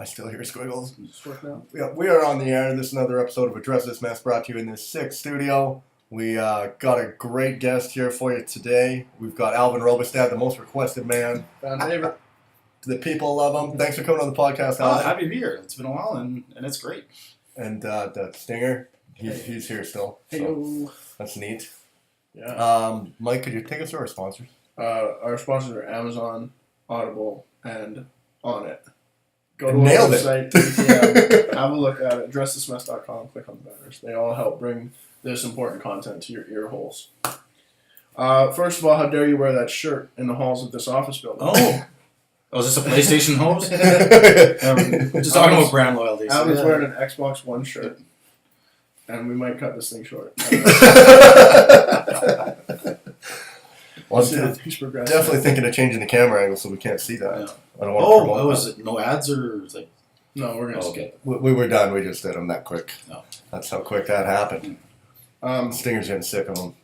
I still hear squiggles. Just work now. Yeah, we are on the air. This is another episode of Address This Mess brought to you in this sick studio. We got a great guest here for you today. We've got Alvin Robbestad, the most requested man. Favorite. The people love him. Thanks for coming on the podcast, Alvin. Happy to be here. It's been a while, and it's great. And the Stinger, he's here still. So that's neat. Yeah. Mike, could you take us through our sponsors? Our sponsors are Amazon, Audible, and On It. Go to Nailed our website, have a look at it, addressthismess.com, click on the banners. They all help bring this important content to your ear holes. First of all, how dare you wear that shirt in the halls of this office building? Oh, is this a PlayStation hose? Just talking about brand loyalty. I was wearing an Xbox One shirt, and we might cut this thing short. Well, definitely thinking of changing the camera angle so we can't see that. Yeah. I don't want to promote was it no ads or like? No, we're gonna skip. We were done. We just did them that quick. No. That's how quick that happened. Stinger's getting sick of them.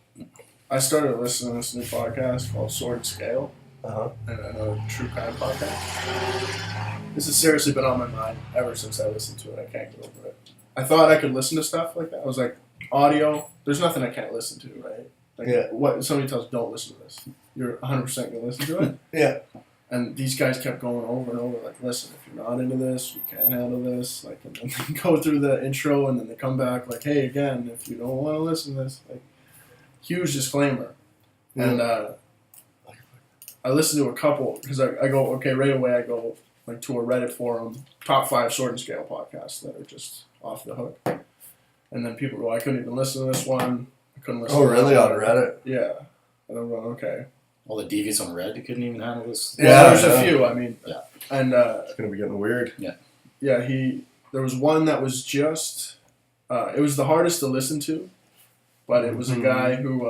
I started listening to this new podcast called Sword and Scale, Uh-huh. and another true crime podcast. This has seriously been on my mind ever since I listened to it. I can't get over it. I thought I could listen to stuff like that. I was like, audio, there's nothing I can't listen to, right? Like, what somebody tells you, don't listen to this. You're 100% going to listen to it. Yeah. And these guys kept going over and over, like, listen, if you're not into this, you can't handle this. Like, and then they go through the intro, and then they come back, like, hey, again, if you don't want to listen to this, like, huge disclaimer. Yeah. And I listened to a couple, because I go, okay, right away I go, like, to a Reddit forum, top 5 Sword and Scale podcasts that are just off the hook. And then people go, I couldn't even listen to this one. I couldn't listen to that really? one. On Reddit? Yeah. And I'm going, okay. All the deviants on Reddit couldn't even handle this. Well, there's a few, I mean. Yeah. And it's going to be getting weird. Yeah, there was one that was just, it was the hardest to listen to, but it was a guy who,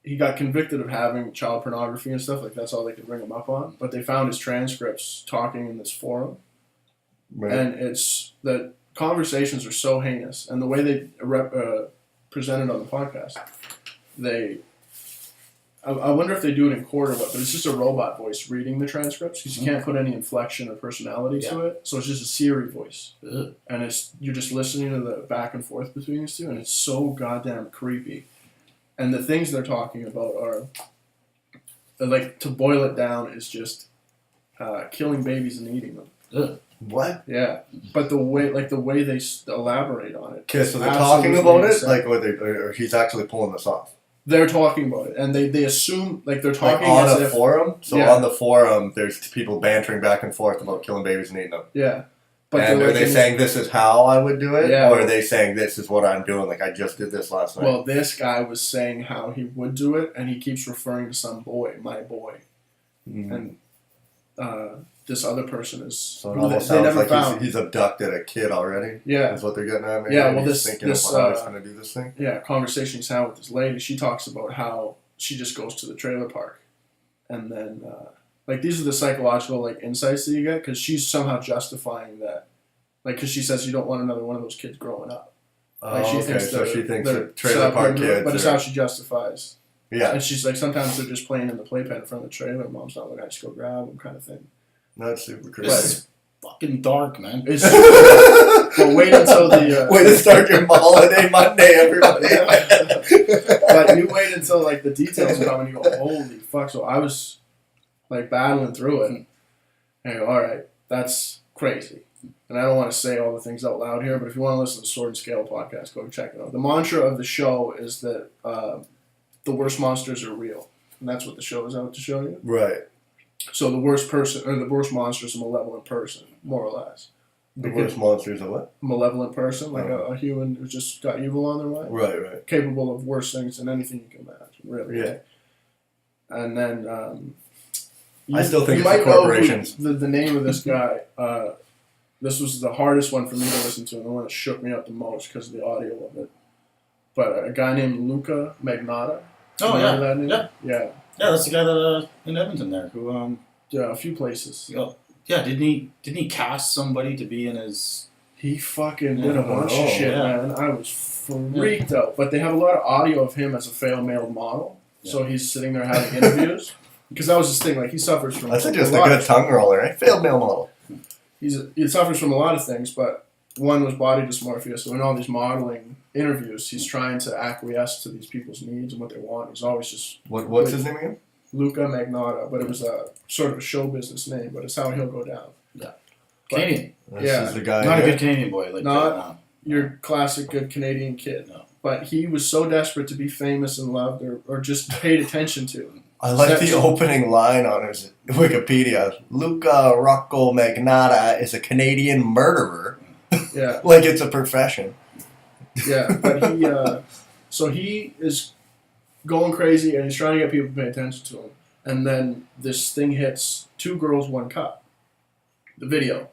he got convicted of having child pornography and stuff, like that's all they could bring him up on, but they found his transcripts talking in this forum, Right. and it's, the conversations are so heinous, and the way they presented on the podcast, I wonder if they do it in court or what, but it's just a robot voice reading the transcripts because you can't put any inflection or personality to it. So it's just a Siri voice. Ugh. And you're just listening to the back and forth between these two, and it's so goddamn creepy. And the things they're talking about are, like, to boil it down, is just killing babies and eating them. Ugh. What? Yeah. But the way they elaborate on it. Okay, so they're talking about it? Insane. Like, or he's actually pulling this off? They're talking about it, and they assume, like, they're talking like on as a if, forum? So on the forum, there's people bantering back and forth about killing babies and eating them. Yeah. But and are they saying this is how I would do it? Yeah. Or are they saying this is what I'm doing? Like, I just did this last night. Well, this guy was saying how he would do it, and he keeps referring to some boy, my boy. And this other person is... So it almost sounds like he's abducted a kid already? Yeah. That's what they're getting at? Maybe? Yeah, well, he's thinking of how he's going to do this thing? Yeah, conversation he's had with this lady, she talks about how she just goes to the trailer park. And then, like, these are the psychological, like, insights that you get, because she's somehow justifying that. Like, because she says you don't want another one of those kids growing up. Like, she thinks that trailer park kids... But it's how she justifies. Yeah. And she's like, sometimes they're just playing in the playpen in front of the trailer, mom's not looking, I just go grab them, kind of thing. That's super crazy. This is fucking dark, man. Well, wait until the... way to start your holiday Monday, everybody. But you wait until, like, the details come and you go, holy fuck. So I was, like, battling through it. And I go, all right, that's crazy. And I don't want to say all the things out loud here, but if you want to listen to the Sword and Scale podcast, go check it out. The mantra of the show is that the worst monsters are real. And that's what the show is out to show you. Right. So the worst monster is a malevolent person, more or less. The worst monster is a what? Malevolent person, like a human who's just got evil on their mind. Right. Capable of worse things than anything you can imagine, really. Yeah. And then... I still think it's the corporations. The name of this guy, this was the hardest one for me to listen to, and the one that shook me up the most because of the audio of it. But a guy named Luca Magnotta. Oh, yeah. That name? Yeah. Yeah. Yeah, that's the guy that in Edmonton there who Yeah, a few places. Yeah, didn't he cast somebody to be in his? He fucking did a bunch of shit, yeah. man. I was freaked out. But they have a lot of audio of him as a failed male model, so he's sitting there having interviews. Because that was his thing. Like, he suffers from. That's just a good tongue roller, right? Failed male model. he suffers from a lot of things, but one was body dysmorphia. So in all these modeling interviews, he's trying to acquiesce to these people's needs and what they want. He's always just What's his name again? Luca Magnotta, but it was a sort of a show business name, but it's how he'll go down. Yeah. But Canadian. This is the guy. Not a here. good Canadian boy. Like Not- Your classic good Canadian kid. No. But he was so desperate to be famous and loved or just paid attention to. I like the That's- opening line on his Wikipedia. Luca Rocco Magnotta is a Canadian murderer. Yeah, Like it's a profession. yeah. But he, so he is going crazy and he's trying to get people to pay attention to him. And then this thing hits 2 Girls, 1 Cup, the video.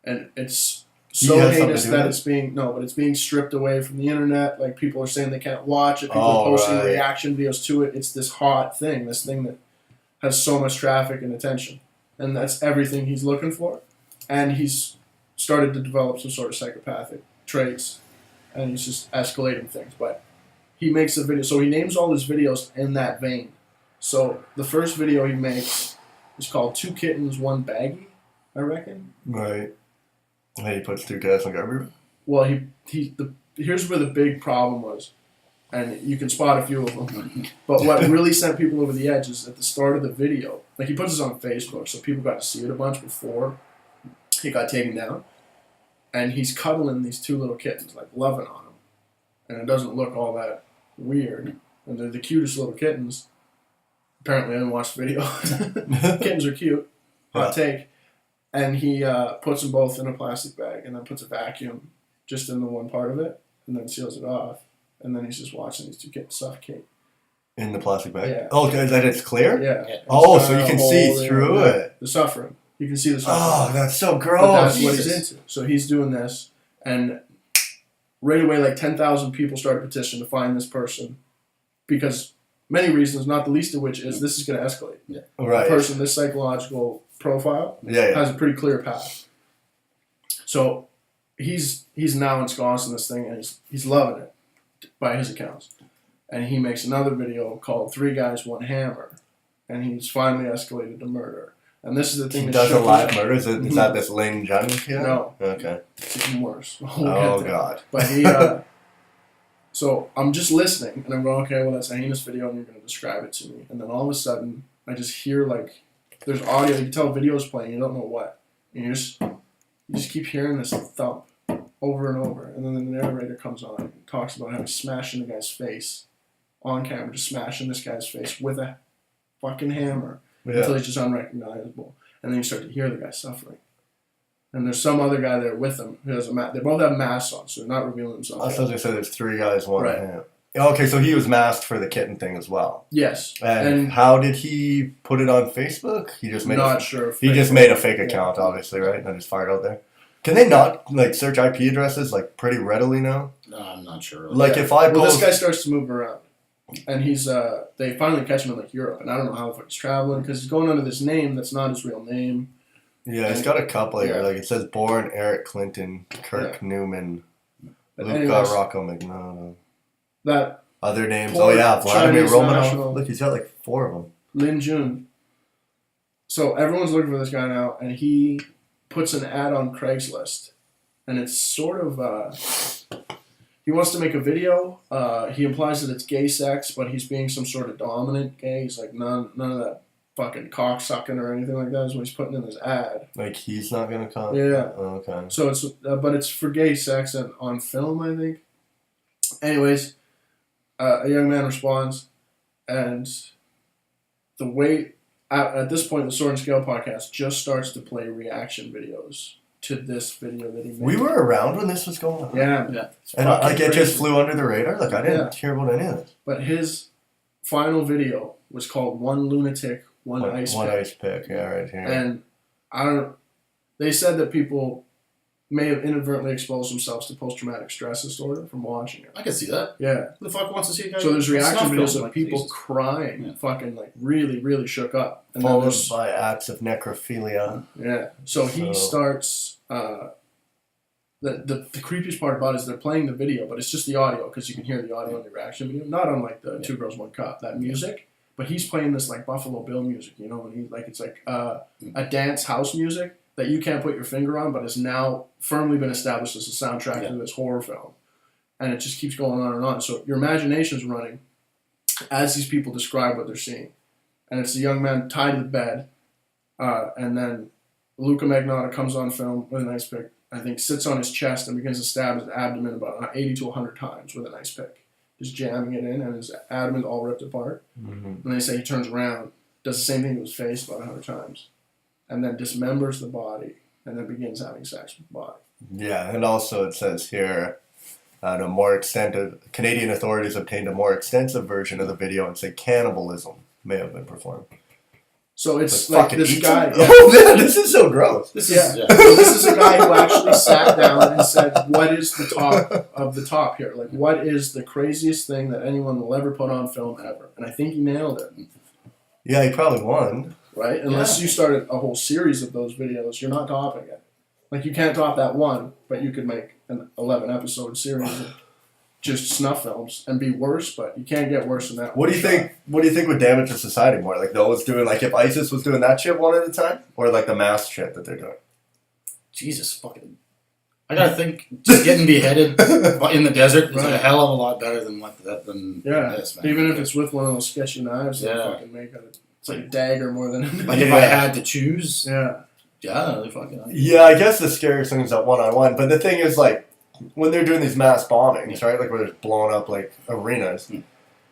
And it's so He has something heinous to do that with it's being stripped away from the internet. Like people are saying they can't watch it. People Oh, are posting right. reaction videos to it. It's this hot thing, this thing that has so much traffic and attention. And that's everything he's looking for. And he's started to develop some sort of psychopathic traits. And he's just escalating things. But he makes a video. So he names all his videos in that vein. So the first video he makes is called 2 Kittens, 1 Baggie, I reckon. Right. And he puts 2 guys in garbage. Well, here's where the big problem was, and you can spot a few of them. But what really sent people over the edge is at the start of the video, like he puts this on Facebook, so people got to see it a bunch before he got taken down, and he's cuddling these 2 little kittens, like loving on them, and it doesn't look all that weird, and they're the cutest little kittens. Apparently, I didn't watch the video. Kittens are cute. Hot take. And he puts them both in a plastic bag and then puts a vacuum just in the one part of it and then seals it off. And then he's just watching these 2 kittens suffocate. In the plastic bag? Yeah. Oh, that it's clear? Yeah. Yeah. Oh, It's so you got a can hole see there. through Yeah. it. The suffering. You can see the Oh, suffering. that's so But gross. that's what he's into. So he's doing this. And right away, like 10,000 people started a petition to find this person because many reasons, not the least of which is this is going to escalate. The Right. person, this psychological profile, Yeah, yeah. has a pretty clear path. So he's now ensconced in this thing and he's loving it by his accounts. And he makes another video called 3 Guys, 1 Hammer. And he's finally escalated to murder. And this is the thing He that does a shook live me. murder? Is that this Lane Johnny kid? No. Okay. It's even worse. We'll Oh, get there. God. But he, so I'm just listening and I'm going, okay, well, that's a heinous video and you're going to describe it to me. And then all of a sudden, I just hear like, there's audio, you can tell video's playing, you don't know what. And you just keep hearing this thump over and over. And then the narrator comes on and talks about how he's smashing the guy's face on camera, just smashing this guy's face with a fucking hammer until Yeah. he's just unrecognizable. And then you start to hear the guy suffering. And there's some other guy there with him who has a mask. They both have masks on, so they're not revealing themselves. I thought they said there's 3 guys, 1 Right. hand. Okay, so he was masked for the kitten thing as well. Yes. And how did he put it on Facebook? He just made Not sure. He just made a fake account, obviously, right? And just fired out there. Can they not like search IP addresses like pretty readily now? No, I'm not sure. Like if I Well, post, this guy starts to move around, and he's they finally catch him in like Europe, and I don't know how the fuck he's traveling because he's going under this name that's not his real name. yeah, he's got a couple here. Yeah. Like it says, born Eric Clinton, Kirk Newman, But Luca anyways, Rocco McNaughton. that Other names. Poor Oh yeah, Vladimir Chinese Romanov. national. Look, he's got like 4 of them. Lin Jun. So everyone's looking for this guy now, and he puts an ad on Craigslist, and it's sort of he wants to make a video. He implies that it's gay sex, but he's being some sort of dominant gay. He's like none of that fucking cock sucking or anything like that is what he's putting in his ad. Like he's not gonna come. Yeah. Oh, okay. So it's but it's for gay sex and on film, I think. Anyways, a young man responds, and the way at this point the Sword and Scale podcast just starts to play reaction videos to this video that he made. We were around when this was going on. Yeah. It's And fucking like it crazy. just flew under the radar. Like I didn't hear about any of this. But his final video was called "One Lunatic, One Ice One Pick." ice pick. Yeah, right here. And I don't. They said that people may have inadvertently exposed themselves to post-traumatic stress disorder from watching it. I can see that. Yeah. Who the fuck wants to see a guy? So there's reaction snuff videos film? of Like, people Jesus. crying, Yeah. fucking like really, really shook up. And then Followed there's, by acts of necrophilia. yeah. So he So- starts. The creepiest part about it is they're playing the video, but it's just the audio because you can hear the audio in the reaction video. Not unlike the 2 Girls, 1 Cup, that music. But he's playing this like Buffalo Bill music, you know, and he like it's like a dance house music that you can't put your finger on, but has now firmly been established as a soundtrack to this horror film. And it just keeps going on and on. So your imagination's running as these people describe what they're seeing. And it's a young man tied to the bed, and then Luca Magnotta comes on film with an ice pick, I think sits on his chest and begins to stab his abdomen about 80 to 100 times with an ice pick. Just jamming it in, and his abdomen's all ripped apart. And they say he turns around, does the same thing to his face about 100 times, and then dismembers the body, and then begins having sex with the body. Yeah, and also it says here, Canadian authorities obtained a more extensive version of the video and say cannibalism may have been performed. So it's like this guy. Yeah. Oh man, this is so gross. So this is a guy who actually sat down and said, "What is the top of the top here? Like, what is the craziest thing that anyone will ever put on film ever?" And I think he nailed it. Yeah, he probably won. Right? Unless you started a whole series of those videos, you're not topping it. Like, you can't top that one, but you could make an 11-episode series of just snuff films and be worse, but you can't get worse than that. What do you think? What do you think would damage the society more? Like those doing, like if ISIS was doing that shit one at a time, or like the mass shit that they're doing? Jesus fucking. I gotta think. Just getting beheaded in the desert is a hell of a lot better than this, man. Even if it's with one of those sketchy knives that fucking make it. It's like a dagger more than anything. Like if I had to choose. Yeah. Yeah, they fucking. Yeah, I guess the scariest thing is that one-on-one. But the thing is, like, when they're doing these mass bombings, right? Like where they're blowing up like arenas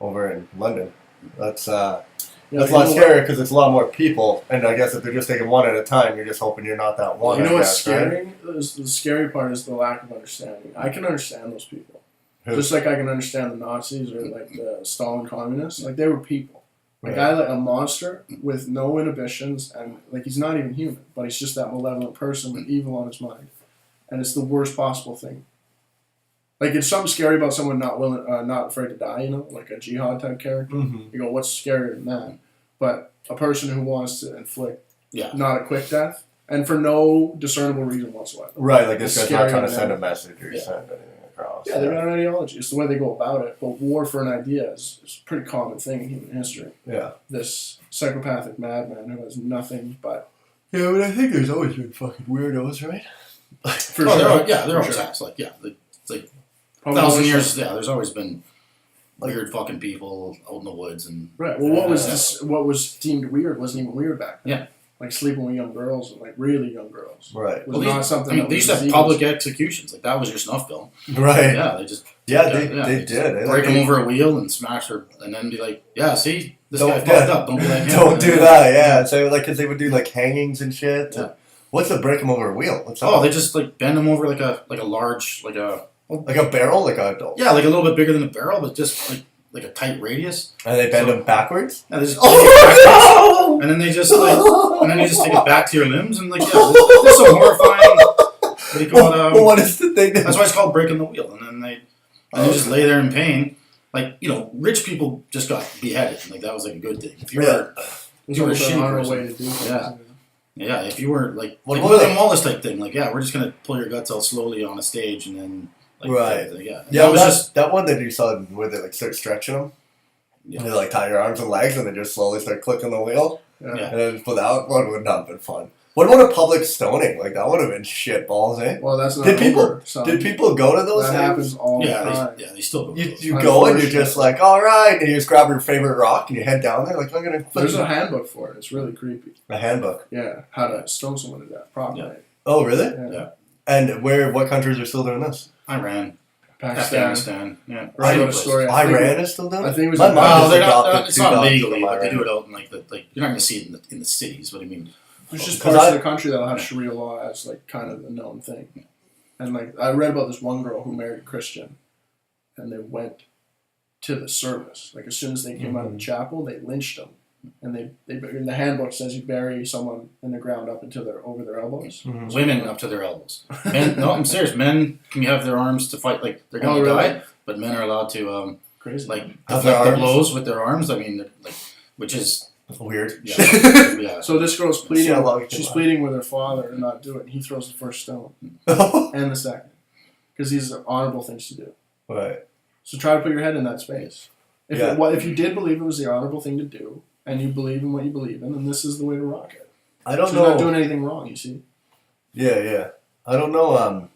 over in London. That's a lot scarier because it's a lot more people. And I guess if they're just taking one at a time, you're just hoping you're not that one. You know what's scary? Right? The scary part is the lack of understanding. I can understand those people. Who? Just like I can understand the Nazis or like the Stalin communists. Like they were people. Like a monster with no inhibitions, and like he's not even human, but he's just that malevolent person with evil on his mind. And it's the worst possible thing. Like, it's something scary about someone not afraid to die, you know, like a jihad type character. You go, what's scarier than that? But a person who wants to inflict not a quick death, and for no discernible reason whatsoever. Right, like this guy's not trying to send a message or send anything across. Yeah, they've got an ideology. It's the way they go about it. But war for an idea is a pretty common thing in human history. Yeah. This psychopathic madman who has nothing but... Yeah, but I think there's always been fucking weirdos, right? For sure. There always has. Like, it's like 1,000 years. Yeah, there's always been weird fucking people out in the woods and. Right. Well, what was deemed weird wasn't even weird back then. Yeah. Like sleeping with young girls, and like really young girls. Right. Was not something. I mean, they used to have public executions. Like that was your snuff film. Right. Yeah, they just. They did. Break him over a wheel and smash her, and then be like, "Yeah, see, this guy fucked up. Don't be like him." Don't do that. Yeah. So like, because they would do like hangings and shit. Yeah. What's the break him over a wheel? They just like bend him over like a large like a barrel, like a like a little bit bigger than a barrel, but just like a tight radius. And they bend him backwards. And they just backwards, and then they just you take it back to your limbs and like this is so horrifying. What do you call it? What is the thing? That's why it's called breaking the wheel. And then they just lay there in pain. Like rich people just got beheaded. Like that was like a good thing. If you were a shitty person, yeah, if you were like William Wallace type thing, like we're just gonna pull your guts out slowly on a stage and then that one that you saw where they like start stretching them, and they like tie your arms and legs and they just slowly start clicking the wheel, and then that one would not have been fun. What about a public stoning? Like that would have been shit balls, eh? Well, that's not did people go to those? That things? Happens all the time. They still go. You go and you're just like, all right, and you just grab your favorite rock and you head down there. Like I'm gonna. There's a handbook for it. It's really creepy. A handbook. Yeah, how to stone someone to death properly. Yeah. Oh, really? Yeah. And what countries are still doing this? Iran, Pakistan. Afghanistan. Yeah. Iran is still doing it. I think it was. My mom it's not legally, but they do it out in like you're not gonna see it in the cities. What do you mean? There's just parts of the country that'll have Sharia law as like kind of the known thing. And like I read about this one girl who married a Christian, and they went to the service. Like as soon as they came out of the chapel, they lynched them. And they in the handbook says you bury someone in the ground up until they're over their elbows. Women up to their elbows. Men, no, I'm serious. Men can have their arms to fight like they're gonna die, but men are allowed to deflect the blows with their arms. I mean, which is. Weird. Yeah. So this girl's pleading. She's pleading with her father to not do it. And he throws the first stone and the second, because these are honorable things to do. Right. So try to put your head in that space. If you did believe it was the honorable thing to do, and you believe in what you believe in, then this is the way to rock it. I don't know. You're not doing anything wrong. You see. Yeah. I don't know.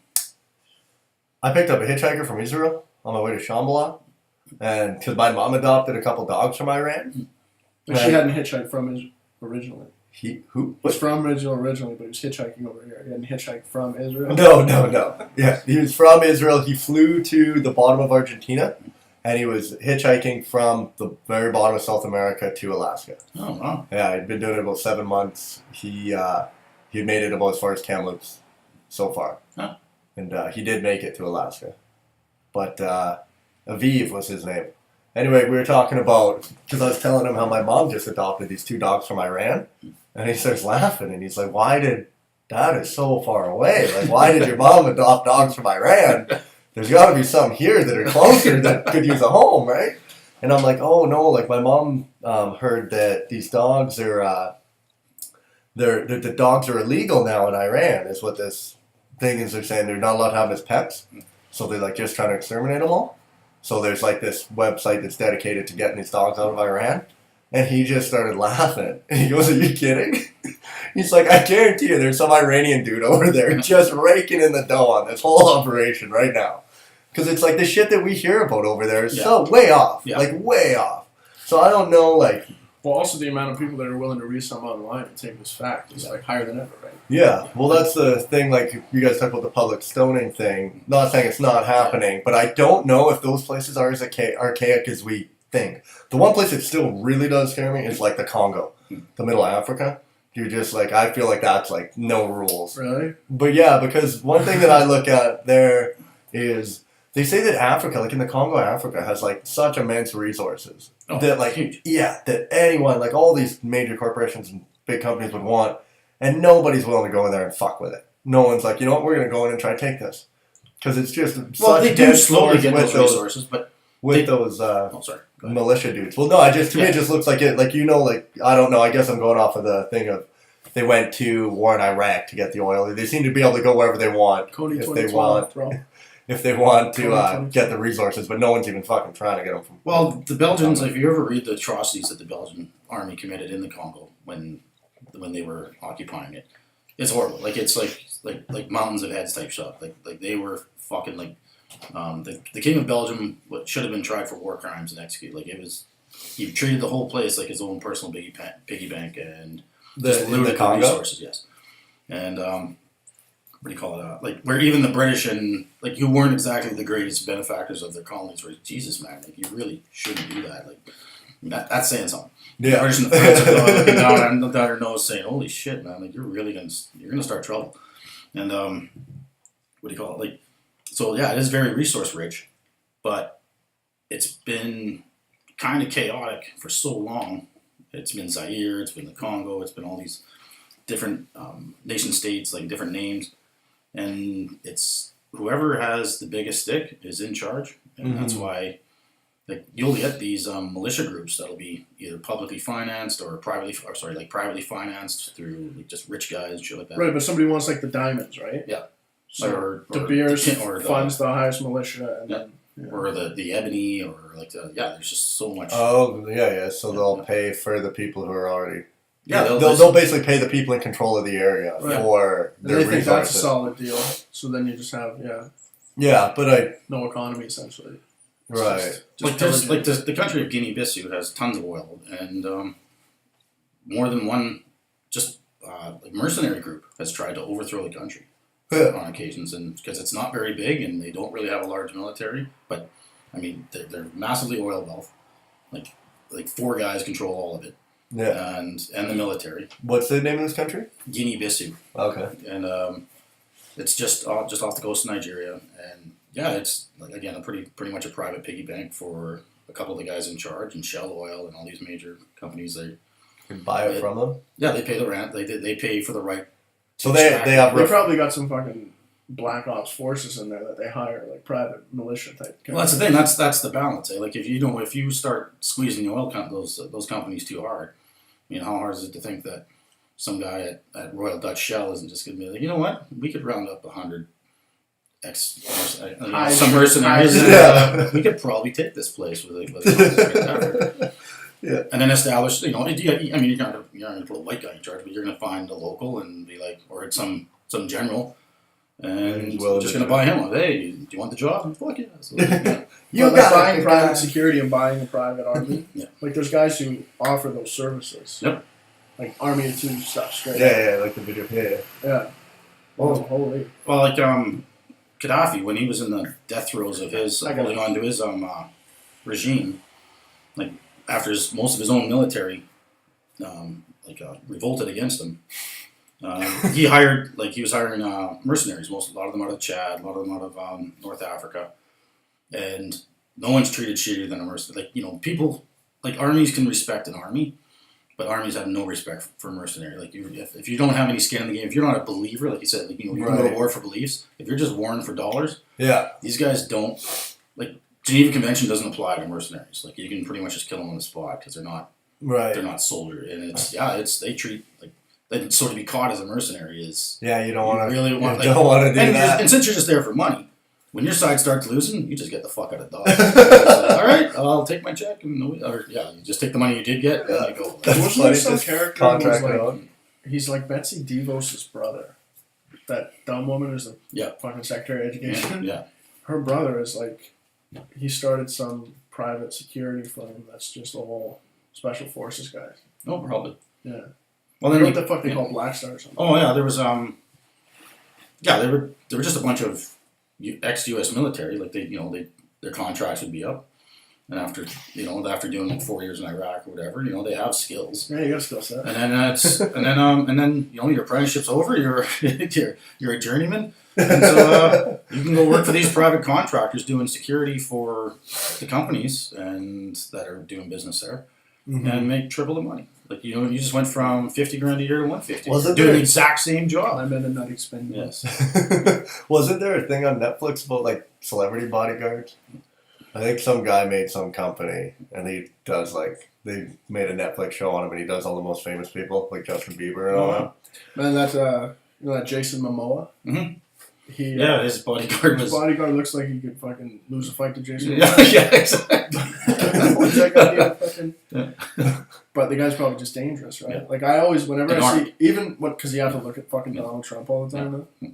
I picked up a hitchhiker from Israel on my way to Shambhala, and because my mom adopted a couple dogs from Iran. But she hadn't hitchhiked from Israel originally. Who? He was from Israel originally, but he was hitchhiking over here. He hadn't hitchhiked from Israel. No. Yeah, he was from Israel. He flew to the bottom of Argentina, and he was hitchhiking from the very bottom of South America to Alaska. Oh, wow. Yeah, he'd been doing it about 7 months. He made it about as far as Kamloops so far. Huh. And he did make it to Alaska. But Aviv was his name. Anyway, we were talking about, because I was telling him how my mom just adopted these 2 dogs from Iran. And he starts laughing, and he's like, Dad is so far away. Like, why did your mom adopt dogs from Iran? There's got to be some here that are closer that could use a home, right? And I'm like, oh, no, like, my mom heard that these dogs are, the dogs are illegal now in Iran, is what this thing is. They're saying they're not allowed to have them as pets. So they're, like, just trying to exterminate them all. So there's, like, this website that's dedicated to getting these dogs out of Iran. And he just started laughing. And he goes, are you kidding? He's like, I guarantee you there's some Iranian dude over there just raking in the dough on this whole operation right now. Because it's like the shit that we hear about over there is so way off. Yeah. Like, way off. So I don't know, like... Well, also the amount of people that are willing to read something online and take this fact is like higher than ever, right? Yeah, well, that's the thing, like, you guys talk about the public stoning thing. Not saying it's not happening, but I don't know if those places are as archaic as we think. The one place that still really does scare me is, like, the Congo, the middle of Africa. You're just, like, I feel like that's, like, no rules. Really? But, yeah, because one thing that I look at there is... They say that Africa, like in the Congo, Africa, has like such immense resources that, like, huge. Yeah, that anyone, like all these major corporations and big companies would want, and nobody's willing to go in there and fuck with it. No one's like, you know what, we're going to go in and try to take this because it's just well, such they do dense slowly get with those resources, but with those sorry, militia dudes. Well, no, to me it just looks like it. Like like I don't know. I guess I'm going off of the thing of they went to war in Iraq to get the oil. They seem to be able to go wherever they want Cody if 2012, they want. bro. If they want to get the resources, but no one's even fucking trying to get them from. Well, the Belgians, if you ever read the atrocities that the Belgian army committed in the Congo when they were occupying it, it's horrible. Like it's like mountains of heads type stuff. Like they were fucking like the king of Belgium should have been tried for war crimes and executed. Like it was, he treated the whole place like his own personal piggy bank and just looted the resources. Yes, and. What do you call it? Like where even the British and like you weren't exactly the greatest benefactors of their colonies. Where Jesus, man, like you really shouldn't do that. Like that's saying something. Yeah. The British and the French are looking down their nose, saying, "Holy shit, man! Like you're gonna start trouble." And what do you call it? Like so, yeah, it is very resource rich, but it's been kind of chaotic for so long. It's been Zaire, it's been the Congo, it's been all these different nation states, like different names. And it's whoever has the biggest stick is in charge, and that's why, like, you'll get these militia groups that'll be either publicly financed or privately financed through like, just rich guys and shit like that. Right, but somebody wants like the diamonds, right? Yeah. So De Beers funds the highest militia, and then or the ebony, or like there's just so much. Oh yeah. So they'll pay for the people who are already. Yeah, they'll basically pay the people in control of the area for their they think resources. that's a solid deal. So then you just have Yeah, but no economy essentially. It's right. The country of Guinea-Bissau has tons of oil, and more than one like mercenary group has tried to overthrow the country on occasions, and because it's not very big and they don't really have a large military, but I mean they're massively oil wealth. Like 4 guys control all of it. Yeah. And the military. What's the name of this country? Guinea-Bissau. Okay. And it's just off the coast of Nigeria, and it's like again a pretty much a private piggy bank for a couple of the guys in charge, and Shell Oil and all these major companies. They can buy it from them. Yeah, they pay the rent. They pay for the right. So they probably got some fucking black ops forces in there that they hire, like private militia type. Well, that's the thing. That's the balance. Eh? Like if you start squeezing the oil those companies too hard, I mean, how hard is it to think that some guy at Royal Dutch Shell isn't just going to be like, you know what, we could round up 100 some mercenaries, and we could probably take this place with a yeah, and then establish. You know, I mean, you're not going to put a white guy in charge, but you're going to find a local and be like, or some some general, and Well, just gonna buy him. Hey, do you want the job? Fuck yeah. So, You got buying private security and buying a private army. Yeah. Like there's guys who offer those services. Yep. Like Army of Two stuff straight. Yeah, like the video. Yeah. Oh, holy. Well, like Gaddafi, when he was in the death throes of his holding on to his regime, like after most of his own military revolted against him, he was hiring mercenaries. A lot of them out of Chad, a lot of them out of North Africa, and no one's treated shittier than a mercenary. Like, you know, people like armies can respect an army, but armies have no respect for mercenary. Like, if you don't have any skin in the game, if you're not a believer, like you said, like, you know, you can go to war for beliefs. If you're just warring for dollars, these guys don't. Like, Geneva Convention doesn't apply to mercenaries. Like, you can pretty much just kill them on the spot because they're not soldier. And they treat like. So to be caught as a mercenary is you don't want to really want don't want to do that. And since you're just there for money, when your side starts losing, you just get the fuck out of Dodge. All right, I'll take my check and you just take the money you did get and you go. Wasn't there some character who was like, he's like Betsy DeVos' brother, that dumb woman who's the fucking Secretary of Education. Yeah. Her brother is like, he started some private security firm that's just all special forces guys. Oh, probably. Yeah. Well, then what the fuck they call Black Star or something. Oh yeah, there was they were just a bunch of ex-U.S. military. Like their contracts would be up, and after doing like 4 years in Iraq or whatever, they have skills. Yeah, you got a skill set. And then your apprenticeship's over. You're a journeyman, and so you can go work for these private contractors doing security for the companies and that are doing business there, and make triple the money. Like, you just went from $50,000 a year to $150,000. Doing the exact same job. I'm in a nutty spending. Yes. Wasn't there a thing on Netflix about like celebrity bodyguards? I think some guy made some company and he does they made a Netflix show on him and he does all the most famous people like Justin Bieber and all that. Man, that's that Jason Momoa. Mm-hmm. His bodyguard looks like he could fucking lose a fight to Jason. Yeah, exactly. But the guy's probably just dangerous, right? Yeah. Like I always, whenever I see, because you have to look at fucking Donald Trump all the time. Yeah.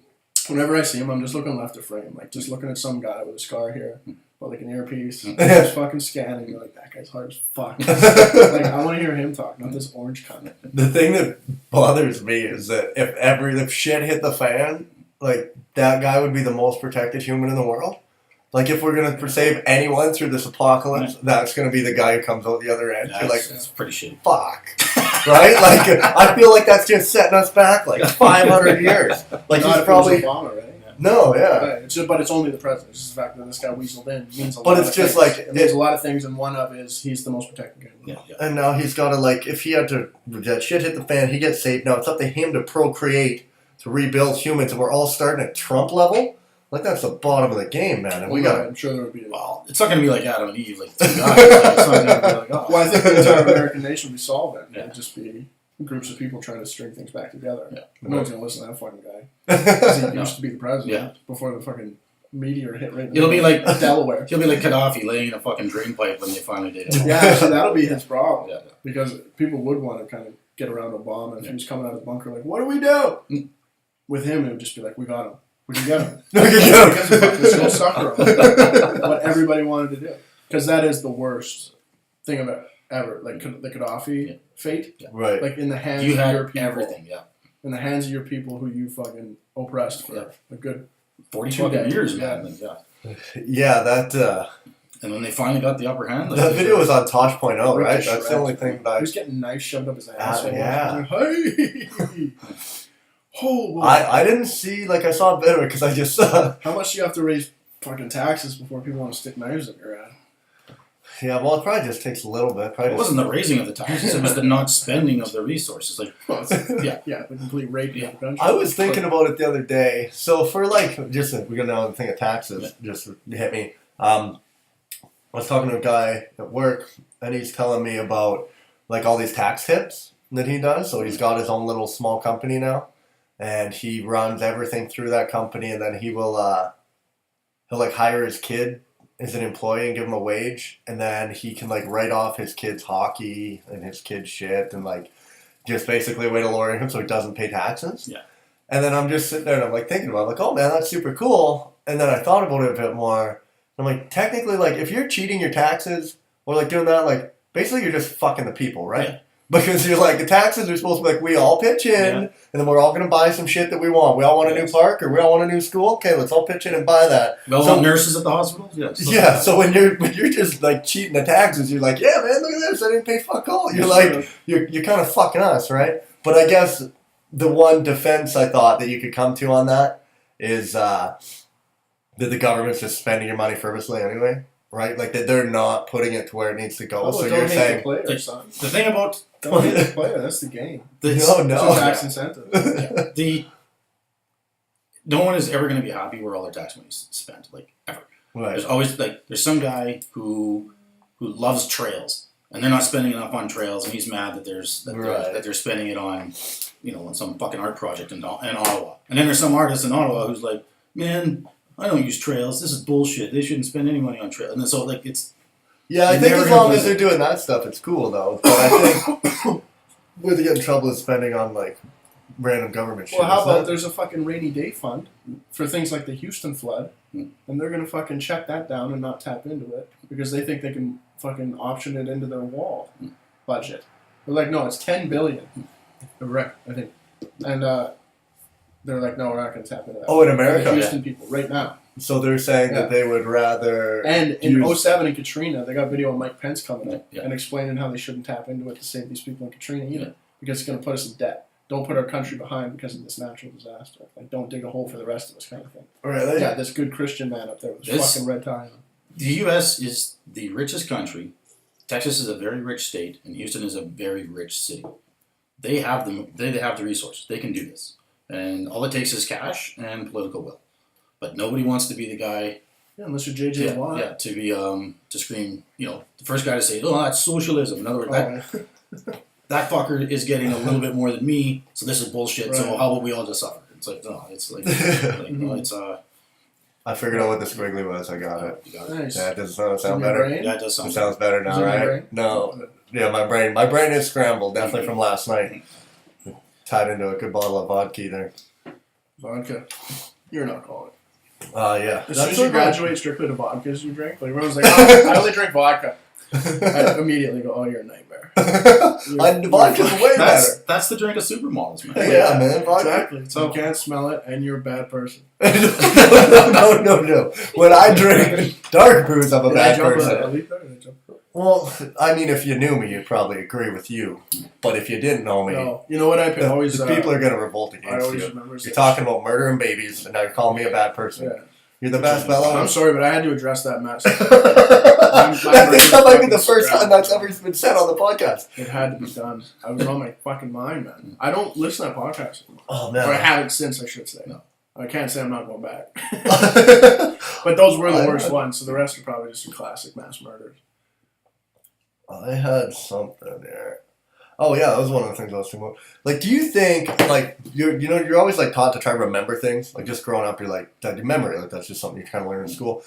Whenever I see him, I'm just looking left of frame, like just looking at some guy with a scar here, but like an earpiece, just fucking scanning. You're like, that guy's hard as fuck. Like I want to hear him talk, not this orange cunt. The thing that bothers me is that if shit hit the fan, like that guy would be the most protected human in the world. Like, if we're going to save anyone through this apocalypse, that's going to be the guy who comes out the other end. You're like, it's pretty shitty. Fuck. Right? Like, I feel like that's just setting us back, 500 years. Like, not he's probably... Obama, right? No, yeah. Right. But it's only the president. It's just the fact that this guy weaseled in means a lot. But it's just things. It means a lot of things, and one of is he's the most protected guy. Yeah. And now he's got to, if he had to... That shit hit the fan, he gets saved. Now, it's up to him to procreate, to rebuild humans, and we're all starting at Trump level? Like, that's the bottom of the game, man. And I'm sure there would be. Well, it's not going to be like Adam and Eve, like two guys. It's not going to be like, Well, I think the entire American nation would be solvent. It would just be groups of people trying to string things back together. Yeah. No one's going to listen to that fucking guy. Because he used to be the president before the fucking meteor hit right in It'll be like Delaware. He'll be like Gaddafi laying in a fucking drain pipe when they finally did it. Yeah, so that'll be his problem. Yeah. Because people would want to kind of get around Obama. If he was coming out of the bunker like, what do we do? With him, it would just be like, we got him. We can get him. Because he'll sucker him. What everybody wanted to do. Because that is the worst thing of ever. Like the Gaddafi fate. Yeah. Right. Like in the hands of your people. Everything, In the hands of your people who you fucking oppressed for a good 40 fucking years, man. Yeah, that... And when they finally got the upper hand... that video was on Tosh.0, right? That's the only thing that I... He was getting knives shoved up his ass. Yeah. Hey! Oh, I didn't see, I saw a bit of it because I just How much do you have to raise fucking taxes before people want to stick knives up your ass? Yeah, well, it probably just takes a little bit. It wasn't the raising of the taxes, it was the not spending of the resources. The complete rape of the country. I was thinking about it the other day. So for, we got another thing of taxes, just hit me. I was talking to a guy at work, and he's telling me about, all these tax tips that he does. So he's got his own little small company now. And he runs everything through that company, and then he'll hire his kid as an employee and give him a wage, and then he can write off his kid's hockey and his kid's shit, and just basically a way to lure him so he doesn't pay taxes. Yeah. And then I'm just sitting there and I'm like thinking about it, like, oh man, that's super cool. And then I thought about it a bit more. I'm like, technically, like, if you're cheating your taxes or like doing that, like, basically you're just fucking the people, right? Yeah. Because you're like, the taxes are supposed to be like, we all pitch in, and then we're all going to buy some shit that we want. We all want a new park, or we all want a new school. Okay, let's all pitch in and buy that. We all want nurses at the hospital. Yeah. So when you're just like cheating the taxes, you're like, yeah, man, look at this. I didn't pay fuck all. You're like, you're kind of fucking us, right? But I guess the one defense I thought that you could come to on that is that the government's just spending your money frivolously anyway. Right, like that they're not putting it to where it needs to go. So you're saying the son. The thing about don't hate the player. That's the game. No. It's a tax incentive. No one is ever going to be happy where all their tax money is spent, like ever. Right. There's always there's some guy who loves trails, and they're not spending enough on trails, and he's mad that they're spending it on, on some fucking art project in Ottawa. And then there's some artist in Ottawa who's like, man, I don't use trails. This is bullshit. They shouldn't spend any money on trails. And so, it's... Yeah, I think as long as they're doing that stuff, it's cool, though. But I think where they get in trouble is spending on, like, random government shit. Well, how about there's a fucking rainy day fund for things like the Houston flood, and they're going to fucking check that down and not tap into it because they think they can fucking option it into their wall budget. They're like, no, it's $10 billion. Correct, I think. And, they're like, no, we're not going to tap into that. Oh, in America? The Houston people, right now. So they're saying that they would rather... And in 07 in Katrina, they got video of Mike Pence coming in and explaining how they shouldn't tap into it to save these people in Katrina either. Because it's going to put us in debt. Don't put our country behind because of this natural disaster. Like, don't dig a hole for the rest of us kind of thing. Really? Yeah, this good Christian man up there with his fucking red tie on. The U.S. is the richest country. Texas is a very rich state, and Houston is a very rich city. They have the resources. They can do this. And all it takes is cash and political will. But nobody wants to be the guy... Yeah, unless you're J.J. Watt. Yeah, to be, to scream, the first guy to say, oh, that's socialism. In other words, that fucker is getting a little bit more than me, so this is bullshit, so how about we all just suffer? It's like, no, it's like, it's... I figured out what the squiggly was. I got it. You got it. Nice. Yeah, does it sound better? Yeah, it does sound It sounds better now, Is it your right? brain? No. Yeah, my brain is scrambled, definitely from last night. Tied into a good bottle of vodka there. Vodka. You're an alcoholic. Yeah. As soon as you graduate strictly to vodkas you drink, like everyone's like, oh, I only drink vodka. I immediately go, oh, you're a nightmare. Vodka's way better. That's the drink of supermodels, man. Yeah, man. Vodka. Exactly. So you can't smell it, and you're a bad person. No. When I drink dark booze, I'm a bad person. Well, I mean, if you knew me, you'd probably agree with you. But if you didn't know me, no. You know what I always... people are going to revolt against you. You're talking about murdering babies, and now you're calling me a bad person. Yeah. You're the best fellow. I'm sorry, but I had to address that mess. I think that might be the first time that's ever been said on the podcast. It had to be done. I was on my fucking mind, man. I don't listen to podcasts anymore. Oh, man. Or I haven't since, I should say. No. I can't say I'm not going back. But those were the worst ones, so the rest are probably just your classic mass murders. I had something there. Oh yeah, that was one of the things I was thinking about. Like, do you think, like, you're always like taught to try to remember things? Like, just growing up, you're like, that memory, like that's just something you kind of learn in school.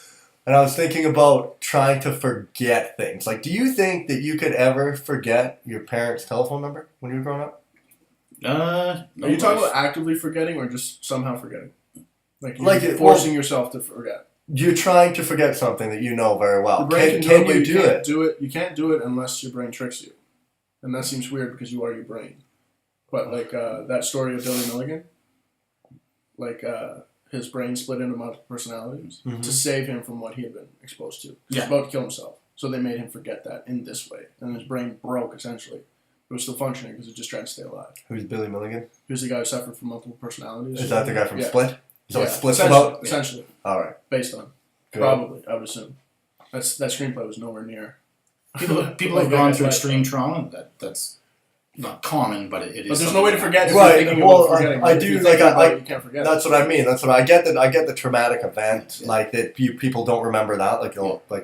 And I was thinking about trying to forget things. Like, do you think that you could ever forget your parents' telephone number when you were growing up? Are you talking about actively forgetting or just somehow forgetting? Like forcing yourself to forget. You're trying to forget something that you know very well. Can you do it? You can't do it unless your brain tricks you. And that seems weird because you are your brain. But like that story of Billy Milligan, like his brain split into multiple personalities to save him from what he had been exposed to. He was about to kill himself. So they made him forget that in this way. And his brain broke, essentially. It was still functioning because it just tried to stay alive. Who's Billy Milligan? He was the guy who suffered from multiple personalities. Is that the guy from Split? Is that what Split's essentially, about? Essentially. All right. Based on. Good. Probably, I would assume. That screenplay was nowhere near. People have gone through extreme trauma. That's not common, but it is. But there's no way to forget. Right. Well, I do you like you can't forget. That's what I mean. That's what I get. That I get the traumatic event, like that. people don't remember that. Like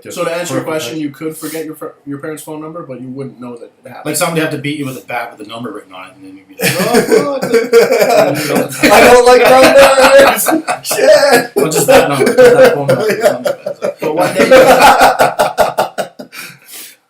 just so to answer your question, you could forget your parents' phone number, but you wouldn't know that it happened. Like somebody had to beat you with a bat with a number written on it, and then you'd be like, "Oh, I don't like numbers." Shit. Well, just that number. Just that phone number. But one day.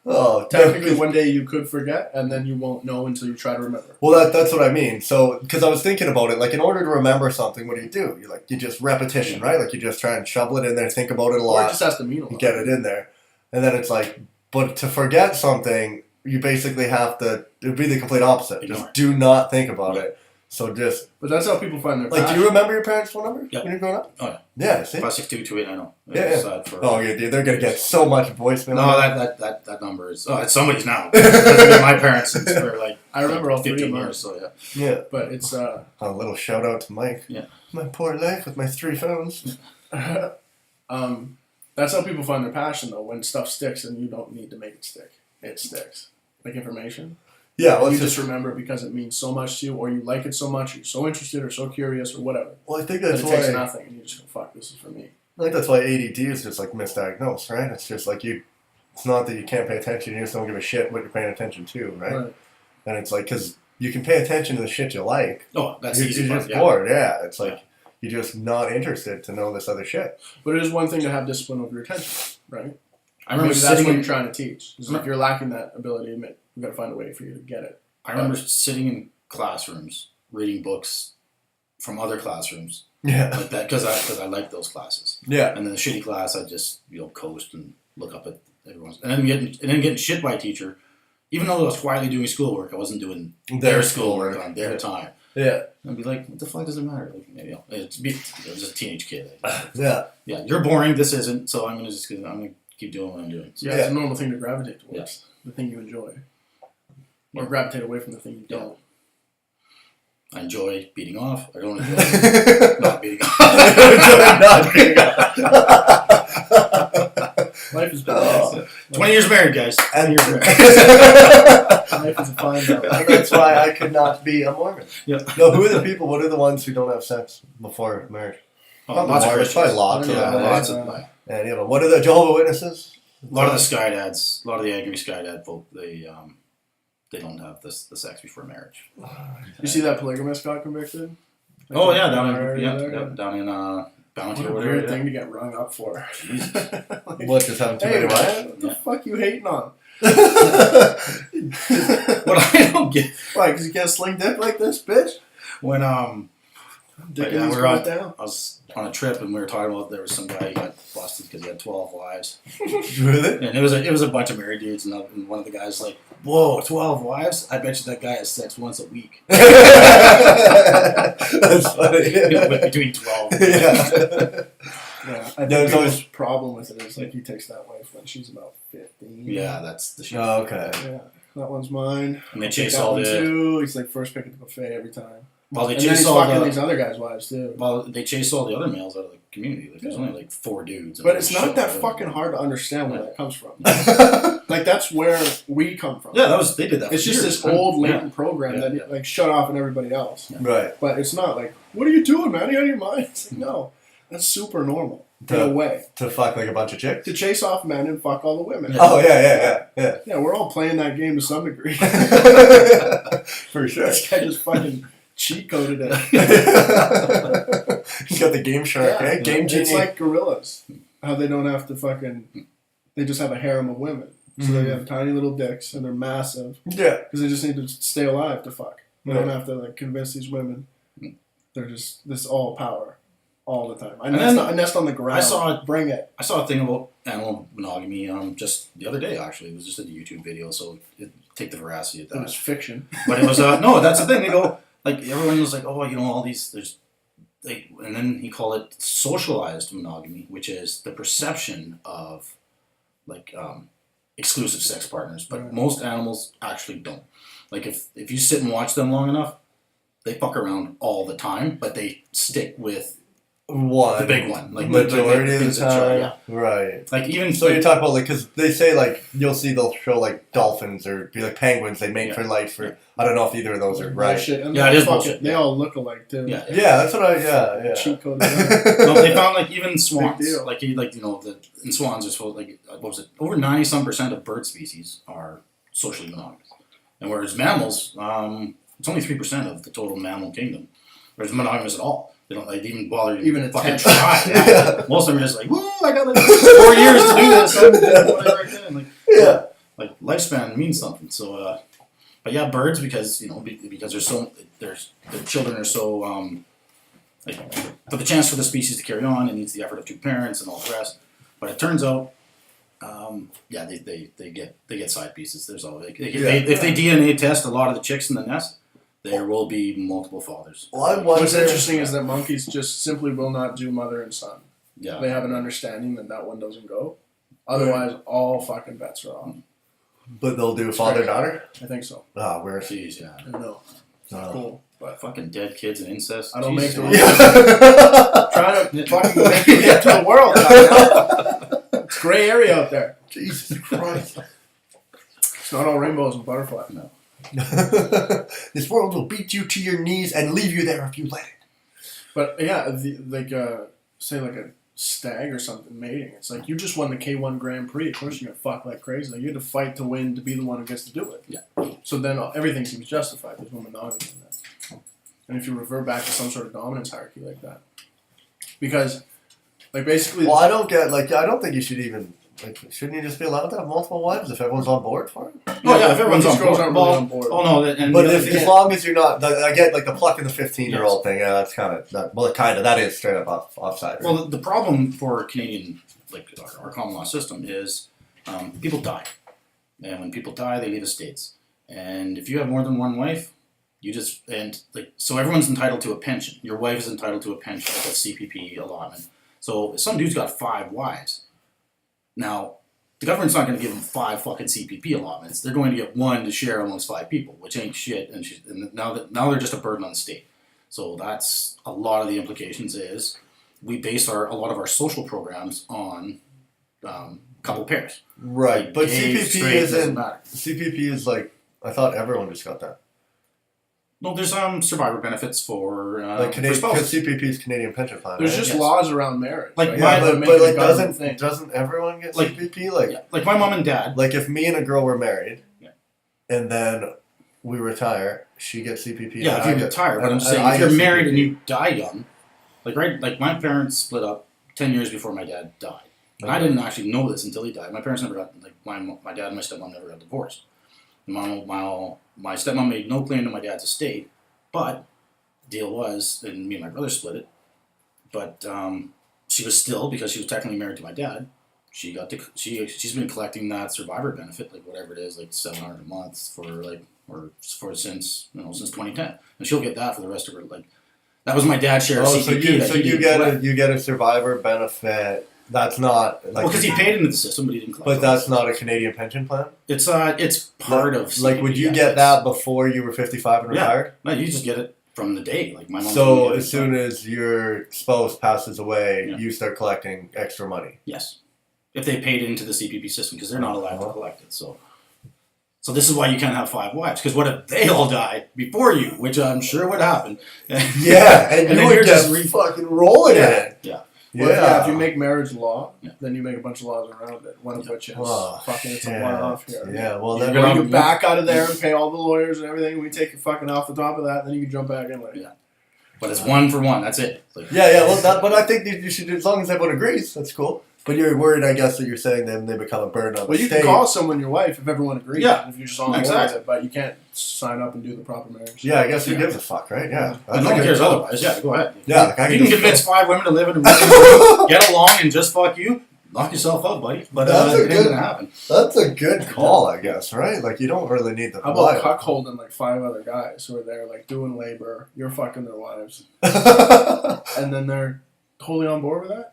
Oh technically one day you could forget, and then you won't know until you try to remember. Well, that's what I mean. So, because I was thinking about it, like in order to remember something, what do? You just repetition, right? Like you just try and shovel it in there, think about it a lot. Or it just has to mean a lot. You get it in there. And then it's like, but to forget something, you basically have to, it would be the complete opposite. Just do not think about it. So just... But that's how people find their Like, passion. do you remember your parents' phone number Yeah. when you were growing up? Oh, yeah. Yeah, see? 562-2890. Yeah. Oh, yeah, dude, they're going to get so much voicemail. No, that number is... Oh, it's somebody's now. It's been my parents since for like I remember all 15 three of mine. years, so yeah. Yeah. But it's... A little shout out to Mike. Yeah. My poor life with my 3 phones. That's how people find their passion, though. When stuff sticks and you don't need to make it stick. It sticks. Like information. Yeah, well, you just remember it because it means so much to you, or you like it so much, or you're so interested, or so curious, or whatever. Well, I think That that's it why... takes nothing, and you just go, fuck, this is for me. I think that's why ADD is just like misdiagnosed, right? It's just like it's not that you can't pay attention, you just don't give a shit what you're paying attention to, right? And it's like, because you can pay attention to the shit you like. Oh, that's you're, easy. You're just bored, yeah. It's like, you're just not interested to know this other shit. But it is one thing to have discipline over your attention, right? I remember Maybe that's what sitting you're trying to teach. If you're lacking that ability, you've got to find a way for you to get it. I remember sitting in classrooms, reading books from other classrooms. Yeah. Like that, because I liked those classes. Yeah. And then the shitty class, I'd just, coast and look up at everyone's. And then getting shit by a teacher. Even though I was quietly doing schoolwork, I wasn't doing their schoolwork on their time. Yeah. I'd be like, what the fuck does it matter? Like, maybe I was a teenage kid. Yeah. Yeah, you're boring, this isn't, so I'm gonna keep doing what I'm doing. So, It's a normal thing to gravitate towards. The thing you enjoy. Or gravitate away from the thing you don't. I enjoy beating off. I don't enjoy not beating off. Not beating off. Life is bad. 20 years married, guys. And years married. Life is a fine balance. And that's why I could not be a Mormon. Yeah. No, who are the people? What are the ones who don't have sex before marriage? Lots of Christians. Probably lots of Yeah, them. Lots of And what are the Jehovah's Witnesses? A lot of the Sky Dads, a lot of the angry Sky Dad folk, they don't have the sex before marriage. You see that polygamist got convicted? Oh yeah, down in Bounty What or a whatever. weird thing to get rung up for. What, just having too Hey, many wives? man, what the fuck you hating on? What I don't get Why, because you can't sling dick like this, bitch? when Dick yeah, in we were on, down. I was on a trip and we were talking about there was some guy who got busted because he had 12 wives. Really? And it was a bunch of married dudes, and one of the guys was like, "Whoa, 12 wives? I bet you that guy has sex once a week." That's funny. Between 12. Yeah, I think his problem with it is like he takes that wife when she's about 15. Yeah, that's the shit. Oh, okay. Yeah, that one's mine. And they Take chase that all one the. too. He's like first pick at the buffet every time. Well, they And then chase he's all fucking the. these other guys' wives too. Well, they chase all the other males out of the community. Like, there's only like 4 dudes. But it's not that fucking hard to understand where that comes from. Like that's where we come from. Yeah, they did that. It's for just years. this old latent program Yeah, that like shut off and everybody else. Yeah. Right. But it's not like, what are you doing, man? Are you out of your mind? It's like, no, that's super normal in a way. To fuck like a bunch of chicks? To chase off men and fuck all the women. Yeah. Oh, yeah. Yeah, we're all playing that game to some degree. For sure. This guy just fucking cheat coded it. He's got the Game Shark, Yeah, eh? Game Genie. It's like gorillas. How they don't have to fucking... They just have a harem of women. So they have tiny little dicks and they're massive. Yeah. Because they just need to stay alive to fuck. They Right. don't have to like convince these women. They're just this all power all the time. I nest on the ground. Bring it. I saw a thing about animal monogamy just the other day, actually. It was just a YouTube video, so take the veracity of It was that. fiction. But it was, no, that's the thing. They go, like, everyone was like, oh, all these, and then he called it socialized monogamy, which is the perception of, like, exclusive sex partners. But most animals actually don't. Like, if you sit and watch them long enough, they fuck around all the time, but they stick with one. the big one. Like, majority of the things that show, time. yeah. Right. Like, even... So you're talking about, like, because they say, like, you'll see they'll show, like, dolphins or be like penguins they mate for life for... I don't know if either of those are right. Bullshit. And Yeah, it is bullshit. They all look alike too. Yeah. Yeah, that's what yeah. Cheat code. No, they found like even swans, Big deal. in swans are supposed what was it? Over 90% of bird species are socially monogamous, and whereas mammals, it's only 3% of the total mammal kingdom, whereas monogamous at all. They don't like even bother to Even fucking attempt. try. Yeah. Most of them are just like, woo, I got like 4 years to do this. I'm doing whatever I can. Like, Yeah. like lifespan means something. So, but yeah, birds because because their children are so like for the chance for the species to carry on, it needs the effort of two parents and all the rest. But it turns out, they get side pieces. There's all if they DNA test a lot of the chicks in the nest, there will be multiple fathers. Well, what's interesting is that monkeys just simply will not do mother and son. Yeah, they have an understanding that one doesn't go. Otherwise, all fucking bets are off. But they'll do father-daughter? I think so. Ah, weird. Jeez, yeah. I know. Cool. But fucking dead kids and incest. I don't make the rules. Trying to fucking make it get to the world. It's gray area out there. Jesus Christ. It's not all rainbows and butterflies. No. This world will beat you to your knees and leave you there if you let it. But yeah, say like a stag or something mating. It's like you just won the K1 Grand Prix. Of course you're gonna fuck like crazy. Like you had to fight to win to be the one who gets to do it. Yeah. So then everything seems justified. There's no monogamy in that. And if you revert back to some sort of dominance hierarchy like that, because like basically. Well, I don't think you should even. Shouldn't you just be allowed to have multiple wives if everyone's on board for it? Oh yeah, if everyone's on board. Aren't really on board. Oh no, but as long as you're not, I get like the plucking the 15-year-old thing. Yeah, that's kind of that is straight up offside. Right? Well, the problem for Canadian our common law system is people die, and when people die, they leave estates. And if you have more than one wife, so everyone's entitled to a pension. Your wife is entitled to a pension, like a CPP allotment. So if some dude's got 5 wives. Now, the government's not going to give them 5 fucking CPP allotments. They're going to get 1 to share amongst 5 people, which ain't shit. And now they're just a burden on the state. So that's a lot of the implications is we base a lot of our social programs on couple pairs. Right, like but gay, CPP straight, isn't. CPP is like I thought everyone just got that. No, there's survivor benefits for because spouses. CPP is Canadian pension plan. There's right? just laws around marriage. Like doesn't everyone get CPP? Like my mom and dad. Like if me and a girl were married, and then we retire, she gets CPP. Yeah, if you retire, but I'm just saying if you're married and you die young, like my parents split up 10 years before my dad died, and I didn't actually know this until he died. My parents never got my dad and my stepmom never got divorced. My stepmom made no claim to my dad's estate, but the deal was, and me and my brother split it, but she was still, because she was technically married to my dad, she's been collecting that survivor benefit, like whatever it is, like $700 a month since 2010, and she'll get that for the rest of her, that was my dad's share of CPP. So you get a survivor benefit. That's not because he paid into the system, but he didn't collect. But that's not a Canadian pension plan. It's part of CPP, would you get that before you were 55 and retired? No, you just get it from the day. Like my mom. So as soon as your spouse passes away, you start collecting extra money. Yes, if they paid into the CPP system, because they're not allowed to collect it. So this is why you can't have 5 wives. Because what if they all die before you, which I'm sure would happen. Yeah, and you would just fucking rolling in it. Yeah. Well, if you make marriage law, then you make a bunch of laws around it. One of which is it's a one-off here. Yeah, well, then you can back out of there and pay all the lawyers and everything. We take it fucking off the top of that, then you can jump back in later. Yeah, but it's 1 for 1. That's it. But I think you should, as long as everyone agrees, that's cool. But you're worried, I guess, that you're saying then they become a burden on the state. Well, you can call someone your wife if everyone agrees. Yeah, if you're just on board with it, but you can't sign up and do the proper marriage. Yeah, I guess who gives a fuck, right? Yeah, no one cares otherwise. Yeah, go ahead. Yeah, if you can convince 5 women to live in a get along and just fuck you, knock yourself out, buddy. But it ain't gonna happen. That's a good call, I guess, right? Like you don't really need the. How about cuckolding 5 other guys who are there doing labor? You're fucking their wives, and then they're totally on board with that.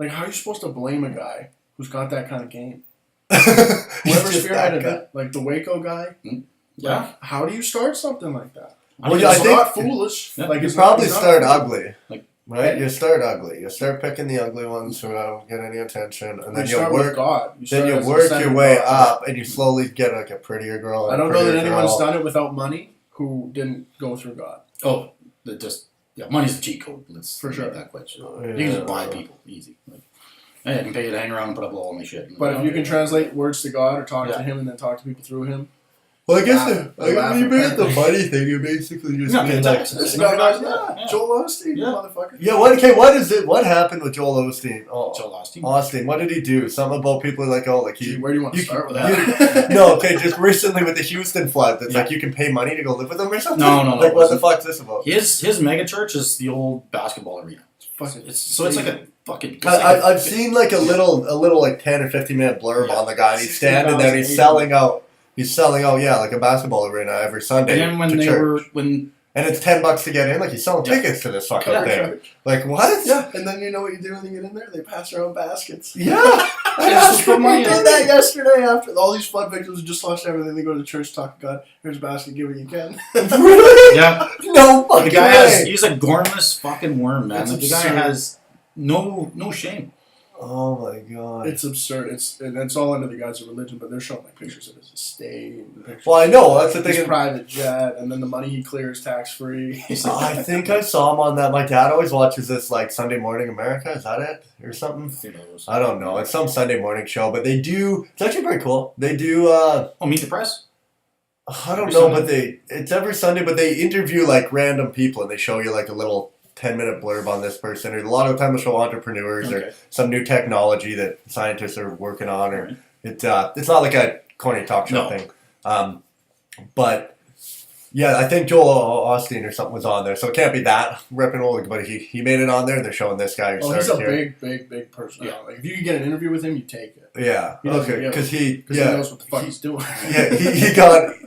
How are you supposed to blame a guy who's got that kind of game? Whoever spearheaded that, the Waco guy. Yeah. How do you start something like that? Well, it's not foolish. Yeah. You probably start ugly. Right? You start ugly. You start picking the ugly ones who don't get any attention, and then you work. Then you work your way up, and you slowly get a prettier girl. I don't know that anyone's done it without money who didn't go through God. Oh, money's the cheat code. Let's for sure. That question. You can just buy people easy. Hey, I can pay you to hang around and put up all my shit. But if you can translate words to God or talk to Him and then talk to people through Him, Well, I guess when you bring up the money thing, you're basically just being like, this guy, Joel Osteen, motherfucker. Yeah, what is it? What happened with Joel Osteen? Oh, Joel Osteen. Osteen, what did he do? Something about people are like, oh, like he. Where do you want to start with that? No, okay, just recently with the Houston flood, that's like you can pay money to go live with them or something. No. Like, what the fuck's this about? His mega church is the old basketball arena. It's like a fucking. I've seen like a little like 10 or 15-minute blurb on the guy. And he's standing there. And he's selling out. Yeah, like a basketball arena every Sunday. And then and it's $10 to get in. Like he's selling tickets to this fucking thing. Like what? Yeah, and then you know what you do when you get in there? They pass around baskets. Yeah, I did that yesterday after all these flood victims just lost everything. They go to church, talk to God. Here's a basket, give what you can. Really? Yeah. No fucking The guy way. he's a gormless fucking worm, man. Like, the guy has no shame. Oh my god. It's absurd. It's all under the guise of religion, but they're showing like pictures of his estate and pictures. Well, I know that's the thing. His private jet, and then the money he clears tax free. I think I saw him on that. My dad always watches this like Sunday Morning America. Is that it or something? Who knows? I don't know. It's some Sunday morning show, but they do. It's actually very cool. They do. Meet the press. I don't know, but it's every Sunday, but they interview like random people and they show you like a little 10-minute blurb on this person. Or a lot of the time they'll show entrepreneurs or some new technology that scientists are working on. Or it's not like a corny talk show thing. But yeah, I think Joel Osteen or something was on there, so it can't be that ripping old. But he made it on there. They're showing this guy. He's a big person. Yeah. Like if you could get an interview with him, you take it. Yeah. Okay. Because he knows what the fuck he's doing. Yeah.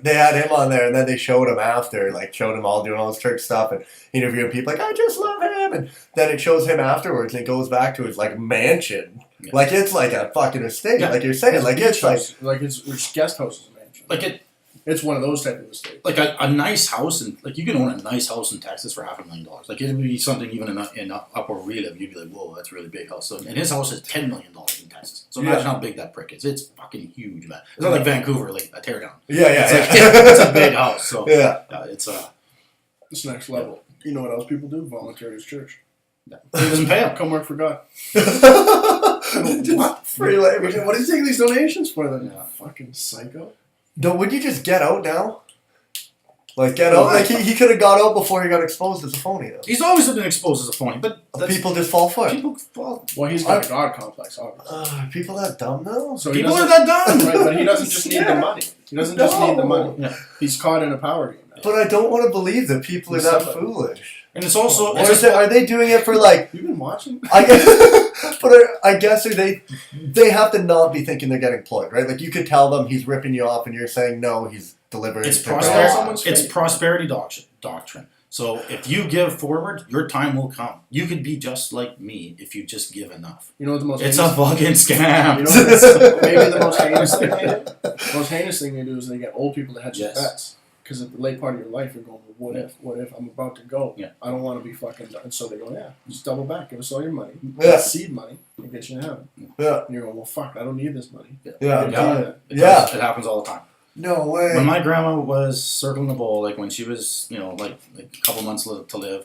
They had him on there, and then they showed him after, like showed him all doing all his church stuff and interviewing people. Like I just love him, and then it shows him afterwards, and it goes back to his like mansion. Yeah. Like it's like a fucking estate. Yeah. Like you're saying, like it's like his guest house is a mansion. Like it's one of those type of estates. Like a nice house, and like you can own a nice house in Texas for $500,000. Like it would be something even in up where we live, you'd be like, whoa, that's a really big house. So, and his house is $10 million in Texas. So imagine how big that prick is. It's fucking huge, man. It's not like Vancouver, like a teardown. It's a big house. So it's next level. You know what else people do? Volunteer at his church. Yeah. He doesn't pay him. Come work for God. What? Free labor. What are you taking these donations for then? Yeah. Fucking psycho. Would you just get out now? Like get out? Like he could have got out before he got exposed as a phony. Though. He's always been exposed as a phony, but people just fall for it. People fall. Well, he's got a God complex, obviously. People that dumb though? So people are that dumb, right? But he doesn't just need the money. He doesn't just need the money. Yeah. He's caught in a power game now. But I don't want to believe that people are that foolish. And it's also, are they doing it for like? You've been watching. I guess they have to not be thinking they're getting employed, right? Like you could tell them he's ripping you off, and you're saying no, he's delivering. It's prosperity doctrine. So if you give forward, your time will come. You could be just like me if you just give enough. You know what the most? It's a fucking scam. You know maybe the most heinous thing they do. The most heinous thing they do is they get old people to hedge their bets. Because at the late part of your life, you're going, well, what if I'm about to go? Yeah. I don't want to be fucking done. And so they go, just double back. Give us all your money. Yeah. Seed money. And get you to heaven. Yeah. And you're going, well, fuck, I don't need this money. Yeah. It happens all the time. No way. When my grandma was circling the bowl, like when she was, like a couple months to live,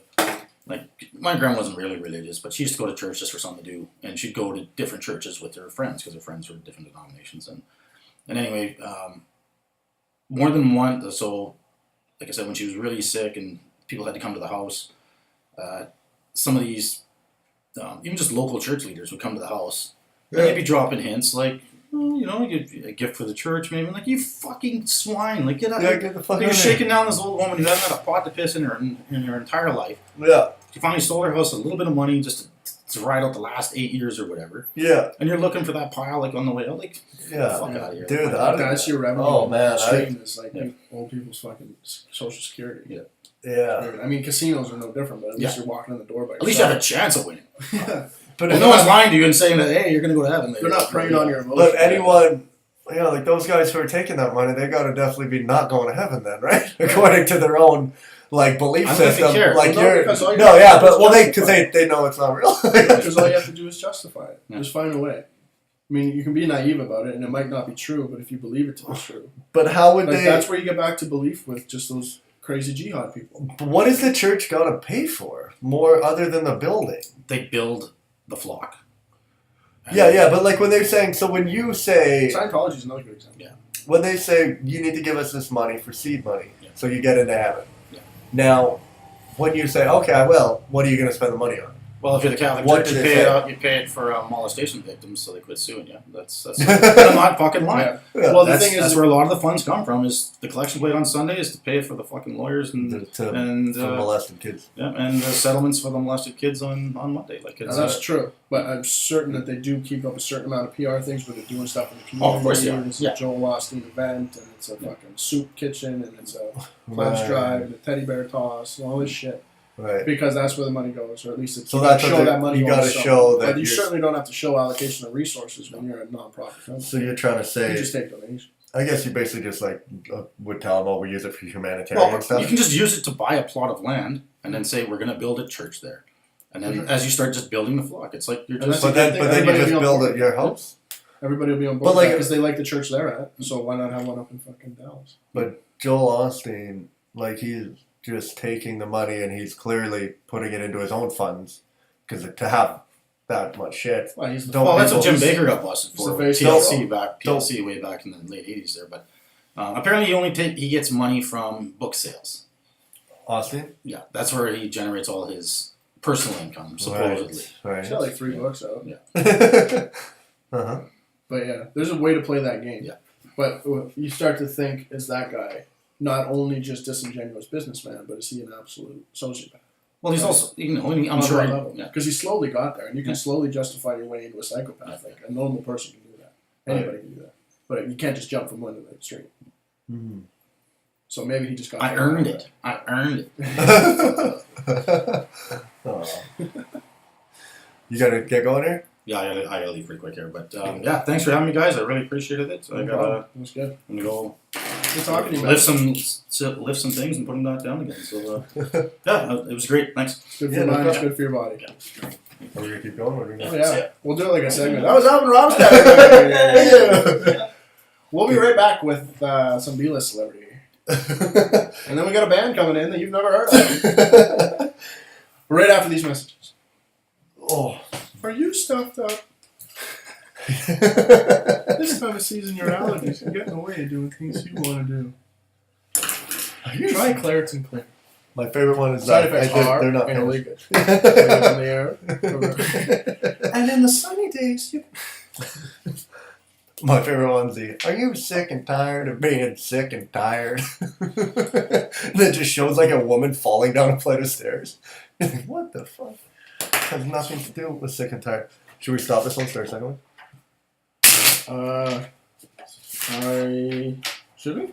like my grandma wasn't really religious, but she used to go to church just for something to do. And she'd go to different churches with her friends because her friends were different denominations. And anyway, more than one, so like I said, when she was really sick and people had to come to the house, some of these, even just local church leaders would come to the house. And they'd be dropping hints like, a gift for the church, maybe. Like, you fucking swine. Like, get out. Get the fuck out. You're shaking down this old woman who hasn't had a pot to piss in her entire life. Yeah. She finally sold her house a little bit of money just to ride out the last 8 years or whatever. Yeah. And you're looking for that pile, like, on the way out. Like, get the fuck out of here. Dude, that's your revenue. Oh, man. Stream is like old people's fucking social security. Yeah. Yeah. I mean, casinos are no different, but at least you're walking in the door by yourself. At least you have a chance of winning. Yeah. But no one's lying to you and saying that, hey, you're going to go to heaven. They're not preying on your emotions. But anyone, like those guys who are taking that money, they got to definitely be not going to heaven then, right? According to their own belief system. Like because they know it's not real. Because all you have to do is justify it. Just find a way. I mean, you can be naive about it, and it might not be true, but if you believe it to be true. But how would they? That's where you get back to belief with just those crazy jihad people. But what is the church got to pay for more other than the building? They build the flock. Yeah, but like when they're saying, so when you say Scientology is another good example. Yeah. when they say you need to give us this money for seed money, Yeah. so you get into heaven. Yeah. Now, when you say, okay, I will, what are you going to spend the money on? Well, if you're the Catholic What Church, do you they pay it say? out. You pay it for molestation victims, so they quit suing you. That's I'm not fucking lying. Yeah. Yeah. Well, the that's, thing is, that's where a lot of the funds come from. Is the collection plate on Sunday is to pay for the fucking lawyers and To and molested kids. yeah, and the settlements for the molested kids on Monday. Like it's that's true, but I'm certain that they do keep up a certain amount of PR things where they're doing stuff in the community. Oh, of course, yeah. And it's Yeah. a Joel Osteen event, and it's a fucking soup kitchen, and it's a Right. pledge drive, and a teddy bear toss, and all this shit. Right. Because that's where the money goes, or at least it's So you that's gotta what show they- that money. you goes gotta somewhere. show that But you you're- certainly don't have to show allocation of resources when you're a non-profit company. So you're trying to You say, just take donations. I guess you basically just like would tell them, oh, we use it for humanitarian well, stuff. you can just use it to buy a plot of land and then say we're going to build a church there, and then as you start just building the flock, it's like you're And just that's But a good then, thing. but then you Everybody just will be build on it board. your house. Everybody will be on But board like- because they like the church they're at. So why not have one up in fucking Dallas? But Joel Osteen, like he's just taking the money and he's clearly putting it into his own funds because to have that much shit. Well, he's the Don't well, that's what Jim people- Baker got busted He's the for. face TLC of- back, PLC way back in the late '80s there, but apparently he gets money from book sales. Austin? Yeah, that's where he generates all his personal income, supposedly. Right. He's got like 3 books out. Right. uh-huh. But yeah, there's a way to play that game. Yeah. But you start to think, is that guy not only just disingenuous businessman, but is he an absolute sociopath? Well, he's also, I'm sure. Yeah. Because he slowly got there, and you can slowly justify your way into a psychopath. Like a normal person can do that. Anybody can do that. But you can't just jump from one to the extreme. Mm-hmm. So maybe he just got. I earned it. Oh. You gotta get going here? Yeah, I gotta leave pretty quick here, but yeah, thanks for having me, guys. I really appreciated it. I gotta, It was good. I'm gonna go Good talking to you. lift Guys. lift some things and put them back down again. So yeah, it was great. Thanks. It's good for Yeah, your no mind. It's problem. good for your body. Are we gonna keep going? Or are we Oh gonna... yeah, we'll do it like a segment. That was Alvin Robbestad. We'll be right back with some B-list celebrity. And then we got a band coming in that you've never heard of. Right after these messages. Oh. Are you stuffed up? This time of season, your allergies can get in the way of doing things you want to do. Try Claritin Clear. My favorite one is Side that effects are they're not illegal. finished. In the air. And in the sunny days, you... My favorite one's are you sick and tired of being sick and tired? And it just shows like a woman falling down a flight of stairs. What the fuck? Has nothing to do with sick and tired. Should we stop this one? Start a second one? Should we?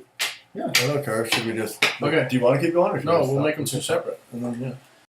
Yeah. I don't care. Should we just... Okay. Do you want to keep going? Or should No, we we'll stop? make them two separate. And then, yeah.